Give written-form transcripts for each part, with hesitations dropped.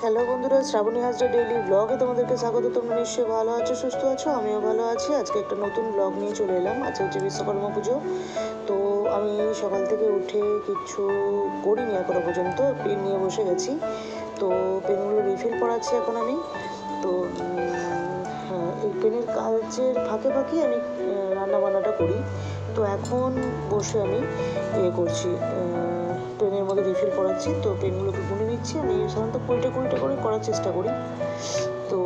Hello বন্ধুরা, Shrabani Hazra daily ব্লগে তোমাদেরকে স্বাগত। তোমরা নিশ্চয়ই ভালো আছো, সুস্থ আছো, আমিও ভালো আছি। আজকে একটা নতুন ব্লগ নিয়ে চলে এলাম। আজকে হচ্ছে বিশ্বকর্মা পুজো। তো আমি সকাল থেকে উঠে কিচ্ছু করিনি এখনো পর্যন্ত, পেন নিয়ে বসে গেছি। তো পেনগুলো রিফিল করাচ্ছি এখন আমি। তো এই পেনের কাজের ফাঁকে ফাঁকে আমি রান্নাবান্নাটা করি। তো এখন বসে আমি করছি, পেনের মধ্যে রিফিল করাচ্ছি। তো পেনগুলোকে গুনে নিচ্ছি। আমি সাধারণত কুড়িটা করে করার চেষ্টা করি। তো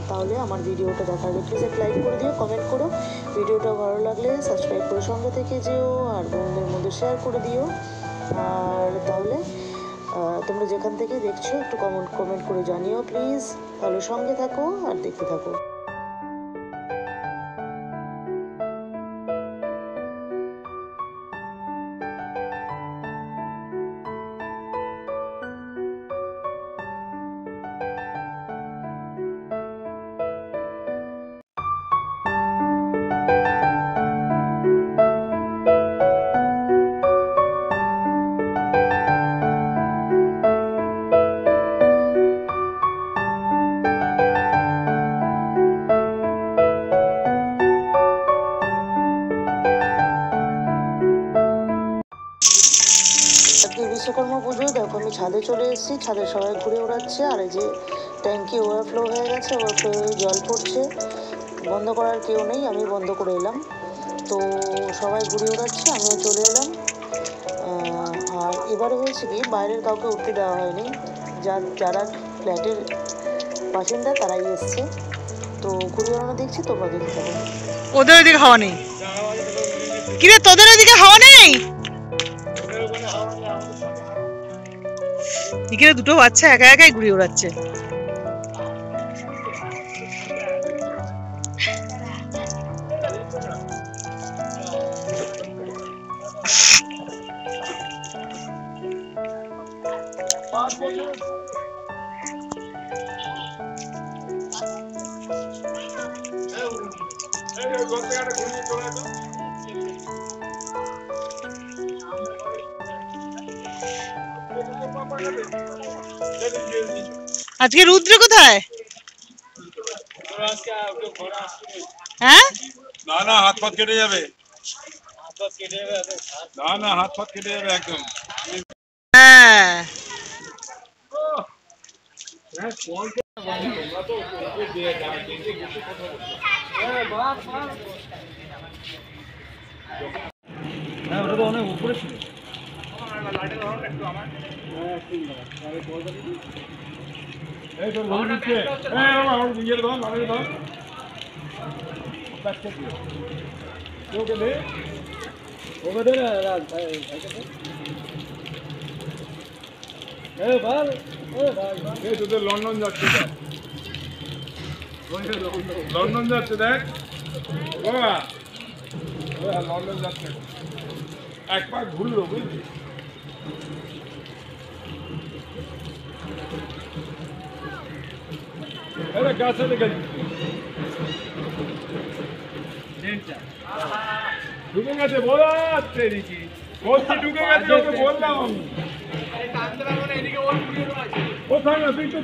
তাহলে আমার ভিডিওটা দেখার আগে প্লিজ এক লাইক করে দিও, কমেন্ট করো। ভিডিওটা ভালো লাগলে সাবস্ক্রাইব করে সঙ্গে থেকে যেও, আর বন্ধুদের মধ্যে শেয়ার করে দিও। আর তাহলে তোমরা যেখান থেকে দেখছো একটু কমেন্ট করে জানিও প্লিজ। তাহলে সঙ্গে থাকো আর দেখতে থাকো। আজকে বিশ্বকর্মা পুজো। দেখো আমি ছাদে চলে এসেছি, ছাদে সবাই ঘুরে ওড়াচ্ছে। আর এই যে ট্যাঙ্কি ওভারফ্লো হয়ে গেছে, ওভারফ্লো হয়ে জল পড়ছে, বন্ধ করার কেউ নেই, আমি বন্ধ করে এলাম। তো সবাই ঘুরে ওড়াচ্ছে, আমিও চলে এলাম। আর এবারে হয়েছে কি, বাইরের কাউকে উঠতে দেওয়া হয়নি, যারা ফ্ল্যাটের বাসিন্দা তারাই এসছে। তো ঘুরে ওড়ানো দেখছি, তোমরা দেখতে পাবো। ওদের ওইদিকে হাওয়া নেই, কিরে তোদের ওইদিকে হাওয়া নেই? এখানে দুটো বাচ্চা একা একাই ঘুরে ওড়াচ্ছে। আজকে রুদ্র কোথায়? হ্যাঁ, না হাত পাত কেটে যাবে, না হাত পাত কেটে যাবে একদম। হ্যাঁ ওটা তো অনেক উপরে ছিল। এই তো লোন দিচ্ছে, আমার নিজের দাও, আমাদের দাও, ওকে দে, ওকে দে না রাজ ভাই, এই ভাই, এই তোদের লন্ডন যাচ্ছে, লন্ডন যাচ্ছে, দেখ বাবা, লন্ডন যাচ্ছে, এক পাক ঘুরলো বুঝলি। গাছে দেখে ঢুকে গেছে, বলাচ্ছে দেখি বলছি ঢুকে গেছে, ওকে বললাম আমি। কোথায় না তুই তো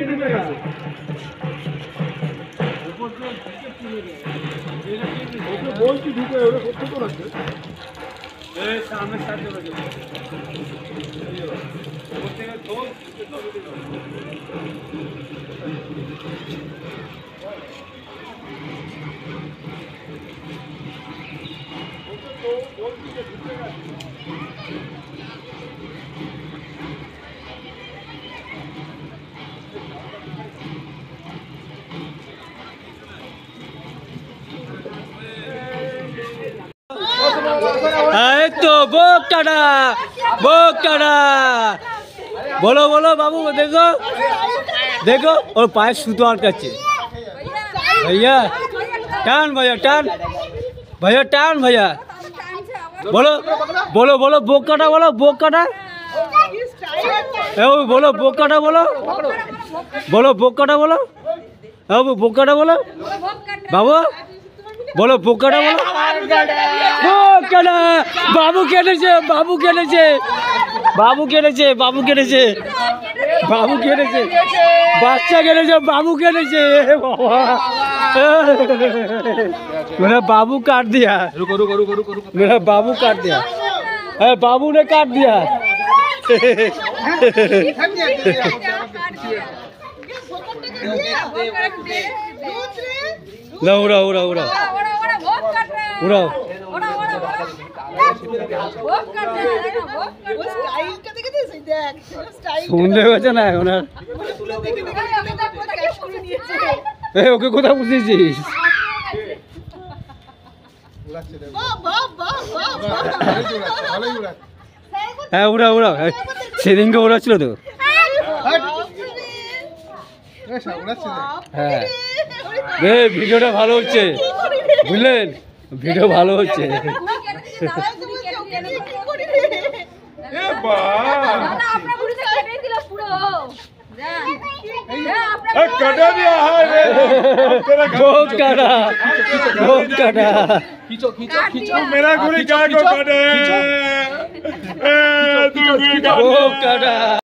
ঢুকে গেছে, ওকে বলছি ঢুকে, ওরা করতে করেছে সামনের সাথে तो बोकटा बोलो बोलो बाबू, देखो देखो और पाए सुतो अटकाচ্ছে भैया, टान भैया, टान भैया, टान भैया, बोलो बोलो बोलो बोकटा, बोलो बोकटा, बोलो बोकटा, बोलो बोलो बोकटा, बोलो बोकटा, बोलो बाबू, बोलो बोकटा, बोलो बोकटा, बाबू केटेছে, बाबू केटेছে, বাবু কেটেছে, বাবু কেটেছে, বাবু কেটেছে, বাচ্চা কেটেছে, বাবু কেটেছে। বাবা मेरा बाबू काट दिया। रुको रुको रुको रुको रुको मेरा बाबू काट दिया। बाबू ने काट दिया। लो उड़ाओ उड़ाओ उड़ाओ उड़ाओ। শুনতে পাচ্ছে না এখন আর। ওকে কোথাও বুঝেছিস? হ্যাঁ উড়াও উড়াও, সেদিনকে ওড়াচ্ছিল তো। হ্যাঁ ভিডিওটা ভালো হচ্ছে, বুঝলেন? ভিডিও ভালো হচ্ছে। बहुत काटा, बहुत काटा। खींचो खींचो खींचो मेरा गुरी क्या को काटे बहुत काटा।